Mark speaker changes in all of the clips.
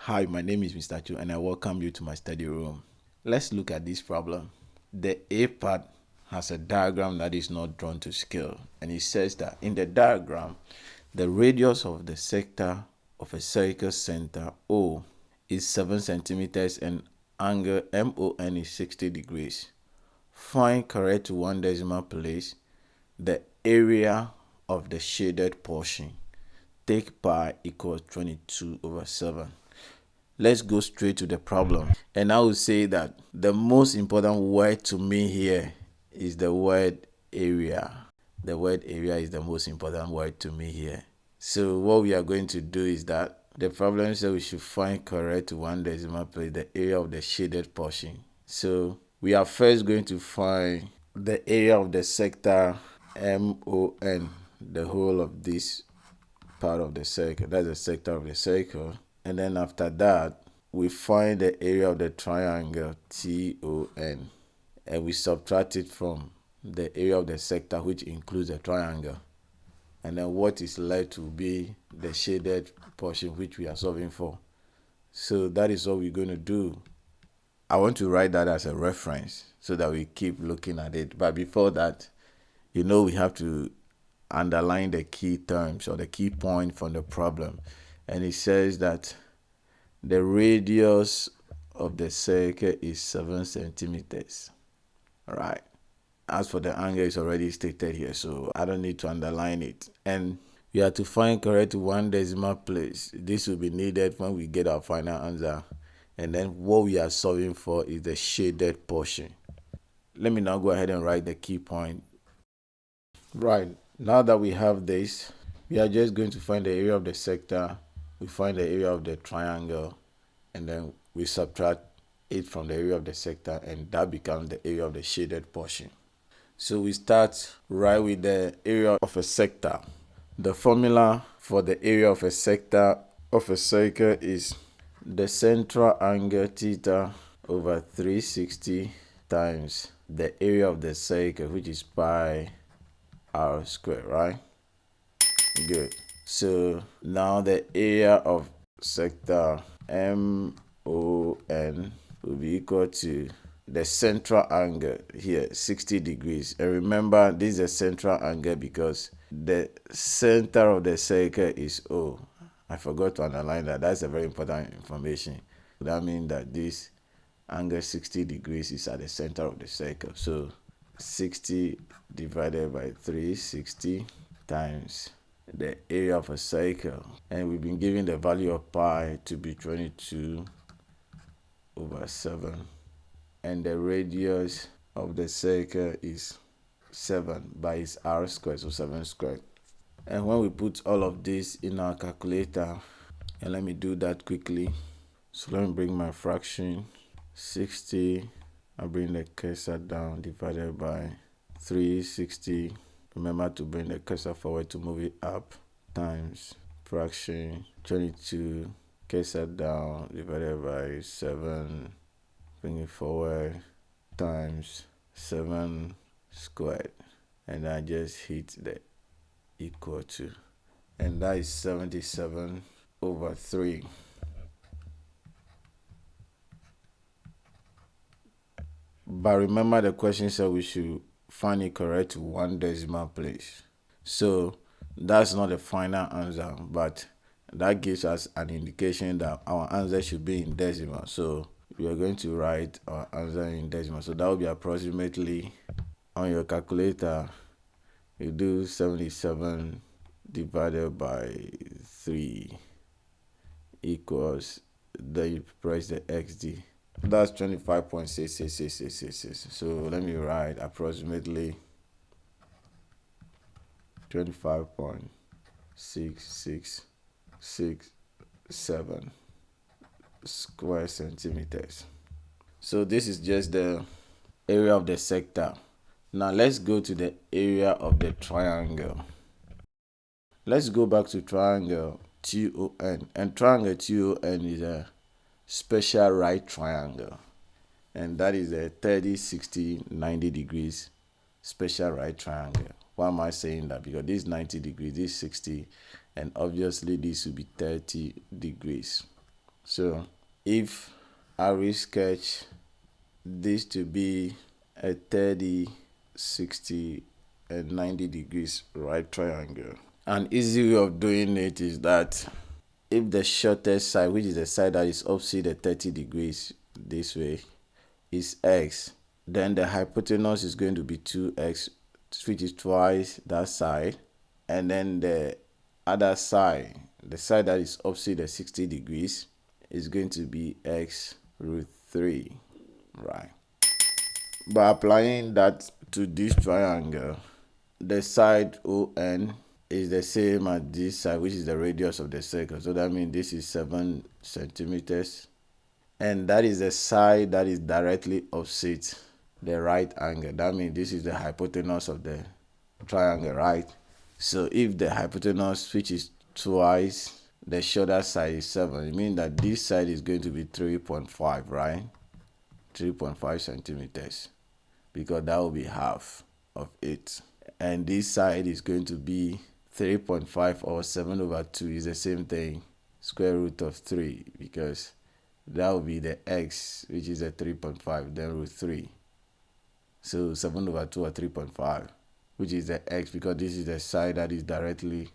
Speaker 1: Hi, my name is Mr. Chu and I welcome you to my study room. Let's look at this problem. The A part has a diagram that is not drawn to scale, and it says that in the diagram, the radius of the sector of a circle center O is 7 centimeters and angle MON is 60 degrees. Find correct to one decimal place the area of the shaded portion. Take pi equals 22/7. Let's go straight to the problem. And I will say that the most important word to me here is the word area. The word area is the most important word to me here. So what we are going to do is that the problem says we should find correct to one decimal place the area of the shaded portion. So we are first going to find the area of the sector MON, the whole of this part of the circle. That's the sector of the circle. And then after that, we find the area of the triangle TON, and we subtract it from the area of the sector, which includes the triangle. And then what is left will be the shaded portion, which we are solving for. So that is what we're going to do. I want to write that as a reference so that we keep looking at it. But before that, we have to underline the key terms or the key point from the problem. And it says that the radius of the circle is 7 centimeters. All right. As for the angle, it's already stated here, so I don't need to underline it. And we have to find correct one decimal place. This will be needed when we get our final answer. And then what we are solving for is the shaded portion. Let me now go ahead and write the key point. Right. Now that we have this, we are just going to find the area of the sector. We find the area of the triangle, and then we subtract it from the area of the sector, and that becomes the area of the shaded portion. So we start right with the area of a sector. The formula for the area of a sector of a circle is the central angle theta over 360 times the area of the circle, which is pi r squared, right? Good. So now the area of sector MON will be equal to the central angle here, 60 degrees. And remember, this is a central angle because the center of the circle is O. I forgot to underline that. That's a very important information. That means that this angle 60 degrees is at the center of the circle. So 60 divided by 360 times the area of a circle, and we've been given the value of pi to be 22/7, and the radius of the circle is 7 by its r squared, so 7 squared. And when we put all of this in our calculator, and let me do that quickly. So let me bring my fraction 60. I bring the cursor down, divided by 360. Remember to bring the cursor forward to move it up, times fraction 22, cursor down, divided by 7, bring it forward, times 7 squared. And I just hit the equal to. And that is 77/3. But remember, the question said we should find it correct to one decimal place. So that's not the final answer, but that gives us an indication that our answer should be in decimal. So we are going to write our answer in decimal. So that will be approximately, on your calculator, you do 77 divided by 3 equals, then you press the XD. That's 25.66666. So let me write approximately 25.6667 square centimeters. So this is just the area of the sector. Now let's go to the area of the triangle. Let's go back to triangle TON. And triangle TON is a special right triangle, and that is a 30, 60, 90 degrees special right triangle. Why am I saying that? Because this is 90 degrees, this is 60, and obviously this will be 30 degrees. So if I will sketch this to be a 30, 60, and 90 degrees right triangle. An easy way of doing it is that if the shortest side, which is the side that is opposite the 30 degrees this way, is x, then the hypotenuse is going to be 2x, which is twice that side, and then the other side, the side that is opposite the 60 degrees, is going to be x root 3, right? By applying that to this triangle, the side ON is the same as this side, which is the radius of the circle. So that means this is 7 centimeters. And that is the side that is directly opposite the right angle. That means this is the hypotenuse of the triangle, right? So if the hypotenuse, which is twice the shorter side, is 7, it means that this side is going to be 3.5, right? 3.5 centimeters, because that will be half of it. And this side is going to be 3.5, or 7 over 2 is the same thing, square root of 3, because that will be the x, which is a 3.5, then root 3. So 7 over 2 or 3.5, which is the x, because this is the side that is directly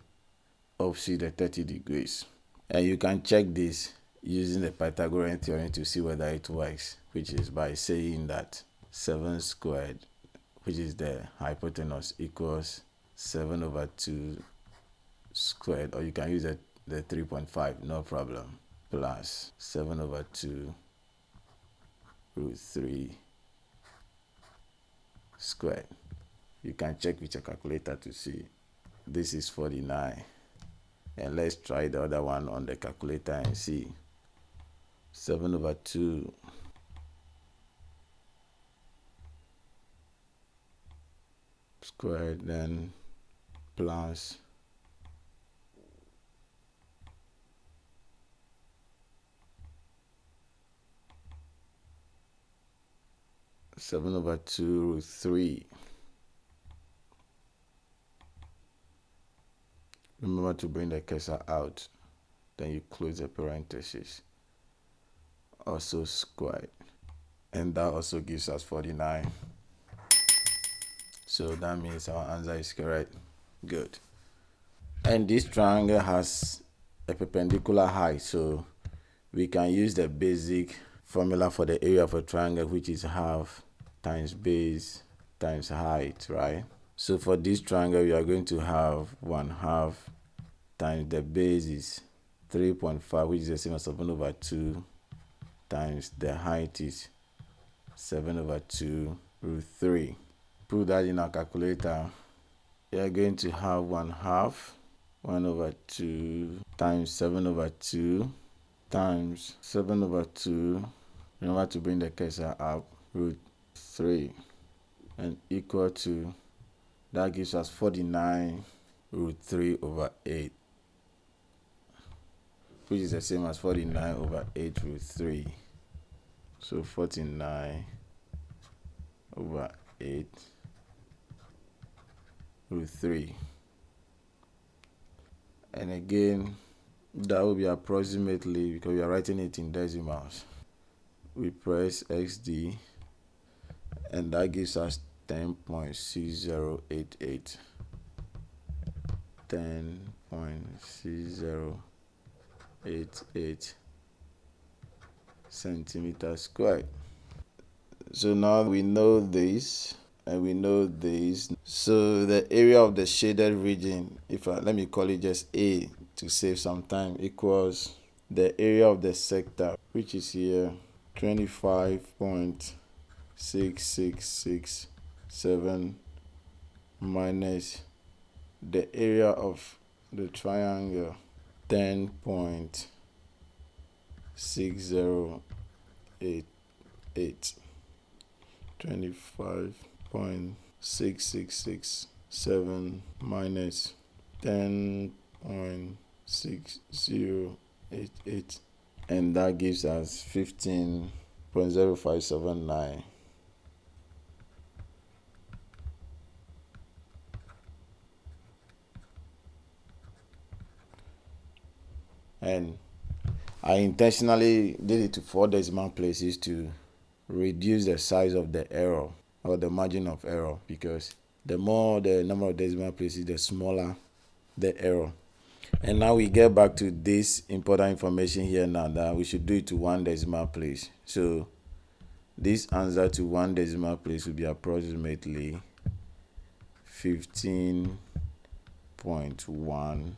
Speaker 1: opposite the 30 degrees. And you can check this using the Pythagorean theorem to see whether it works, which is by saying that 7 squared, which is the hypotenuse, equals 7 over 2 squared, or you can use the 3.5, no problem, plus 7 over 2 root 3 squared. You can check with your calculator to see. This is 49. And let's try the other one on the calculator and see. 7 over 2 squared, then plus 7 over 2 root 3. Remember to bring the cursor out, then you close the parenthesis. Also squared, and that also gives us 49. So that means our answer is correct. Good. And this triangle has a perpendicular height, so we can use the basic formula for the area of a triangle, which is half times base times height, right? So for this triangle, we are going to have 1/2 times the base is 3.5, which is the same as 7 over 2, times the height is 7 over 2 root 3. Put that in our calculator. We are going to have 1/2, 1 over 2 times 7 over 2 times 7 over 2. Remember to bring the cursor up, root 3, and equal to, that gives us 49 root 3 over 8, which is the same as 49 over 8 root 3. So 49 over 8 root 3. And again, that will be approximately, because we are writing it in decimals. We press XD, and that gives us 10.6088. 10.6088 centimeters squared. So now we know this, and we know this. So the area of the shaded region, let me call it just A to save some time, equals the area of the sector, which is here 25.6667 minus the area of the triangle 10.6088. 25.6667 minus 10.6088, and that gives us 15.0579. And I intentionally did it to 4 decimal places to reduce the size of the error or the margin of error, because the more the number of decimal places, the smaller the error. And now we get back to this important information here now, that we should do it to 1 decimal place. So this answer to 1 decimal place will be approximately 15.1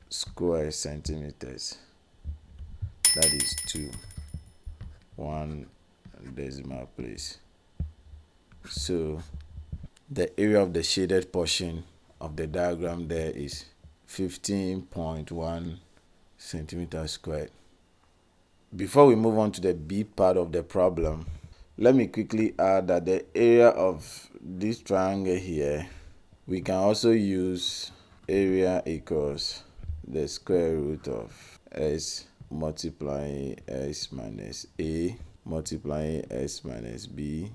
Speaker 1: square centimeters. That is to 1 decimal place. So the area of the shaded portion of the diagram there is 15.1 centimeters squared. Before we move on to the B part of the problem, let me quickly add that the area of this triangle here, we can also use area equals the square root of s multiplying s minus a multiplying s minus b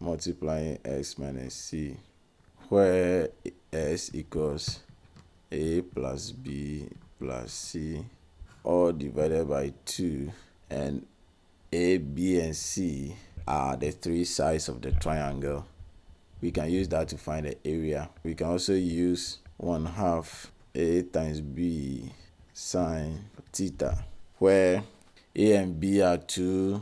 Speaker 1: multiplying s minus c, where s equals a plus b plus c, all divided by 2, and a, b, and c are the 3 sides of the triangle. We can use that to find the area. We can also use 1/2 a times b sine theta, where a and b are 2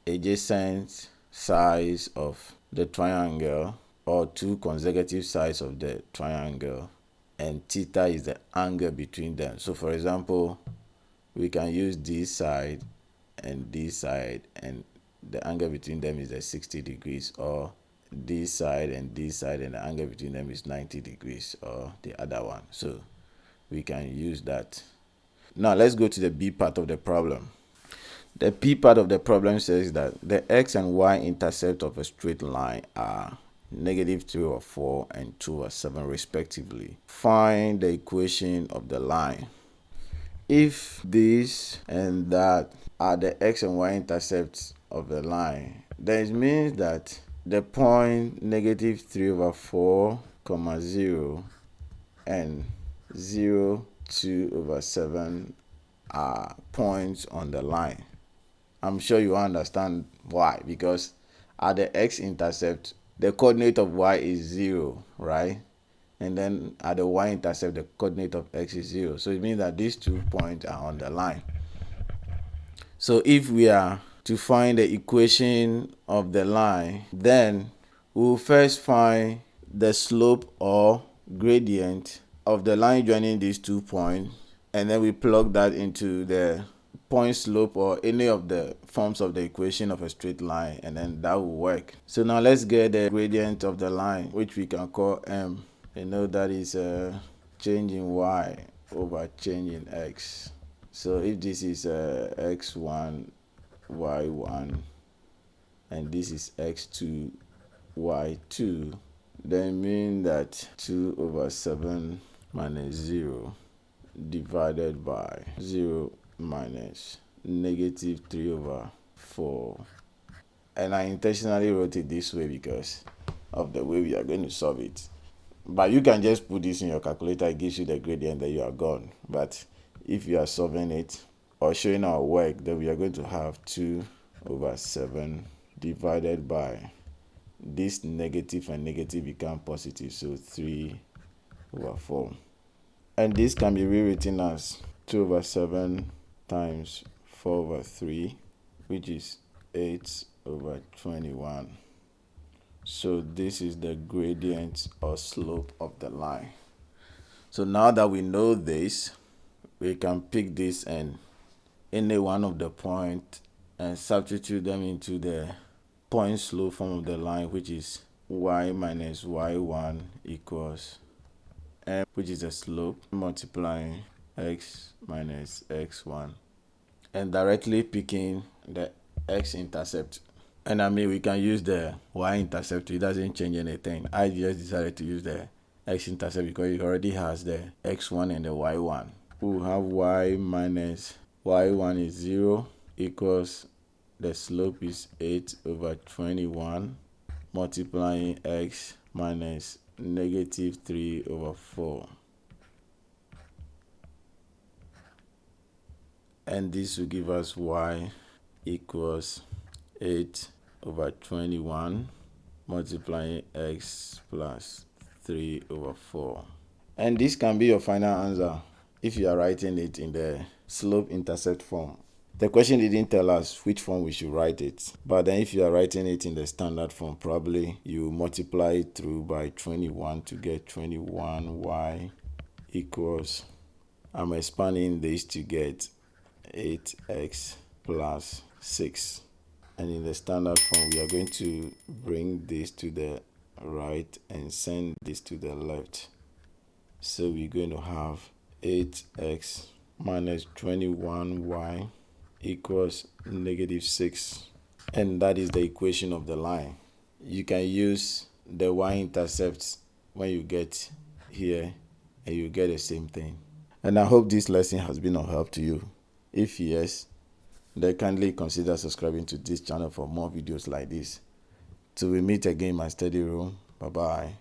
Speaker 1: adjacent sides of the triangle, or 2 consecutive sides of the triangle, and theta is the angle between them. So for example, we can use this side and this side, and the angle between them is 60 degrees, or this side, and the angle between them is 90 degrees, or the other one. So we can use that. Now let's go to the B part of the problem. The P part of the problem says that the x and y intercept of a straight line are -2/4 and 2/7 respectively. Find the equation of the line. If this and that are the x and y intercepts of the line, then it means that the point -3/4, 0 and 0, 2/7 are points on the line. I'm sure you understand why, because at the x-intercept, the coordinate of y is 0, right? And then at the y-intercept, the coordinate of x is 0. So it means that these 2 points are on the line. So if we are to find the equation of the line, then we'll first find the slope or gradient of the line joining these 2 points, and then we plug that into the point slope or any of the forms of the equation of a straight line, and then that will work. So now let's get the gradient of the line, which we can call m. You know that is a change in y over change in x. So if this is x1, y1, and this is x2, y2, then mean that 2/7 minus 0 divided by 0 minus -3/4. And I intentionally wrote it this way because of the way we are going to solve it. But you can just put this in your calculator, it gives you the gradient, that you are gone. But if you are solving it or showing our work, then we are going to have 2/7 divided by this negative, and negative become positive, so 3/4. And this can be rewritten as 2/7 times 4/3, which is 8/21. So this is the gradient or slope of the line. So now that we know this, we can pick this and any one of the points and substitute them into the point slope form of the line, which is y minus y1 equals m, which is the slope, multiplying x minus x1, and directly picking the x-intercept. And I mean, we can use the y-intercept, it doesn't change anything. I just decided to use the x-intercept because it already has the x1 and the y1. We'll have y minus y1 is 0 equals, the slope is 8/21, multiplying x minus -3/4. and this will give us y equals 8 over 21 multiplying x plus 3 over 4. And this can be your final answer if you are writing it in the slope-intercept form. The question didn't tell us which form we should write it, but then if you are writing it in the standard form, probably you multiply it through by 21 to get 21y equals, I'm expanding this to get 8x plus 6. And in the standard form, we are going to bring this to the right and send this to the left. So we're going to have 8x minus 21y equals negative 6. And that is the equation of the line. You can use the y-intercept when you get here and you get the same thing. And I hope this lesson has been of help to you. If yes, then kindly consider subscribing to this channel for more videos like this. Till we meet again in my study room. Bye-bye.